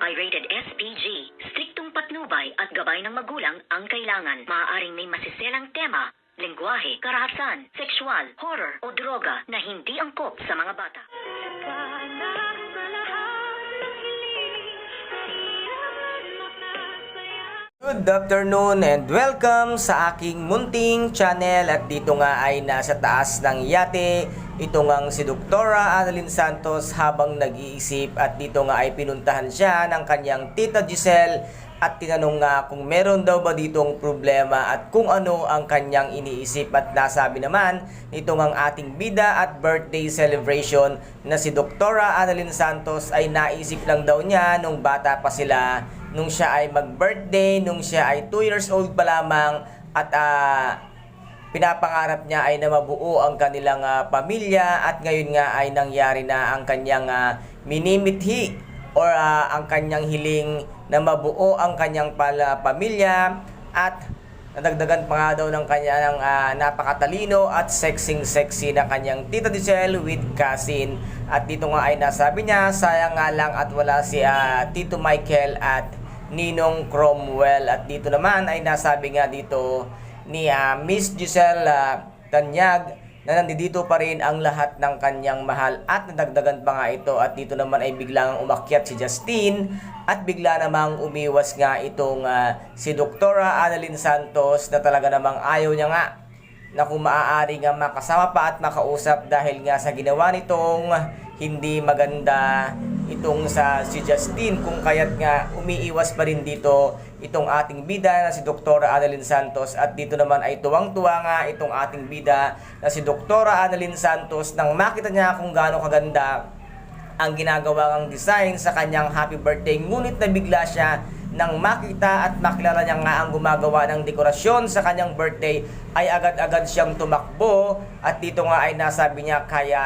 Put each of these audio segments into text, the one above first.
Pirated SPG. Striktong patnubay at gabay ng magulang ang kailangan. Maaaring may masiselang tema, lengguwahe, karahasan, sexual, horror o droga na hindi angkop sa mga bata. Good afternoon and welcome sa aking munting channel. At dito nga ay nasa taas ng yate ito ngang si Doktora Annalyn Santos habang nag-iisip, at dito nga ay pinuntahan siya ng kanyang tita Giselle at tinanong nga kung meron daw ba ditong problema at kung ano ang kanyang iniisip. At nasabi naman nito ngang ating bida at birthday celebration na si Doktora Annalyn Santos ay naisip lang daw niya nung bata pa sila, nung siya ay mag-birthday, nung siya ay 2 years old pa lamang, at pinapangarap niya ay na mabuo ang kanilang pamilya, at ngayon nga ay nangyari na ang kanyang minimithi or ang kanyang hiling na mabuo ang kanyang pamilya, at nadagdagan pa nga daw ng kanyang napakatalino at sexy na kanyang tita Giselle with cousin. At dito nga ay nasabi niya, sayang nga lang at wala si Tito Michael at Ninong Cromwell. At dito naman ay nasabi nga dito ni Miss Giselle Tanyag na nandito pa rin ang lahat ng kanyang mahal, at nadagdagan pa nga ito. At dito naman ay biglang umakyat si Justine at bigla namang umiwas nga itong si Doktora Annalyn Santos, na talaga namang ayaw niya nga na kung maaari nga makasama pa at makausap dahil nga sa ginawa nitong hindi maganda itong si Justine, kung kaya't nga umiiwas pa rin dito itong ating bida na si Doktora Annalyn Santos. At dito naman ay tuwang-tuwa nga itong ating bida na si Doktora Annalyn Santos nang makita niya kung gaano kaganda ang ginagawa ng design sa kanyang happy birthday. Ngunit nabigla siya nang makita at makilala niya nga ang gumagawa ng dekorasyon sa kanyang birthday, ay agad-agad siyang tumakbo. At dito nga ay nasabi niya kaya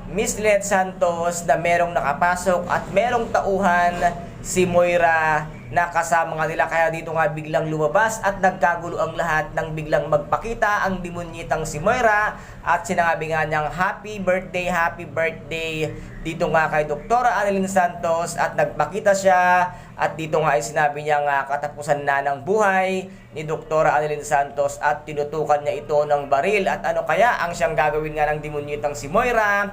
Miss Lynette Santos na merong nakapasok at merong tauhan si Moira na kasama nga nila, kaya dito nga biglang lumabas at nagkagulo ang lahat nang biglang magpakita ang demonyitang si Moira at sinabi nga niyang happy birthday dito nga kay Doktora Annalyn Santos, at nagpakita siya. At dito nga ay sinabi niya nga katapusan na ng buhay ni Doktora Annalyn Santos at tinutukan niya ito ng baril. At ano kaya ang siyang gagawin nga ng demonyitang si Moira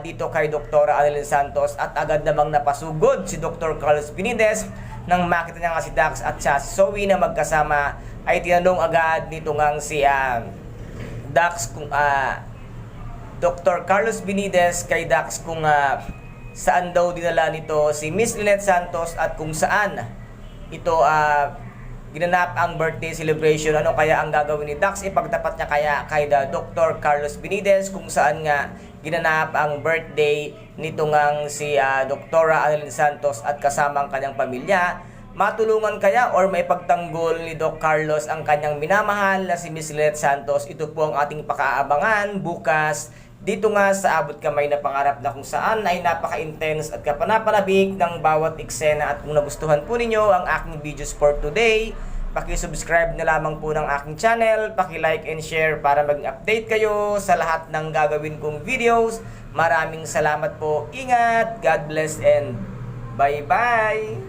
dito kay Doktora Annalyn Santos. At agad namang napasugod si Dr. Carlos Benitez nang makita niya nga si Dax at si Zoe na magkasama, ay tinanong agad nito ngang si Dax kung Dr. Carlos Benitez kay Dax kung saan daw dinala nito si Miss Lynette Santos at kung saan ito ginanap ang birthday celebration. Ano kaya ang gagawin ni Dax? Ipagtapat niya kaya kay Dr. Carlos Benitez kung saan nga ginanap ang birthday nito ngang si Doktora Annalyn Santos at kasama ang kanyang pamilya. Matulungan kaya or may pagtanggol ni Doc Carlos ang kanyang minamahal na si Miss Lynette Santos? Ito po ang ating pakaabangan bukas dito nga sa Abot Kamay na Pangarap, na kung saan ay napaka-intense at kapanapanabik ng bawat eksena. At kung nagustuhan po ninyo ang aking videos for today, paki-subscribe na lamang po ng aking channel, paki-like and share para mag-update kayo sa lahat ng gagawin kong videos. Maraming salamat po. Ingat, God bless and bye-bye!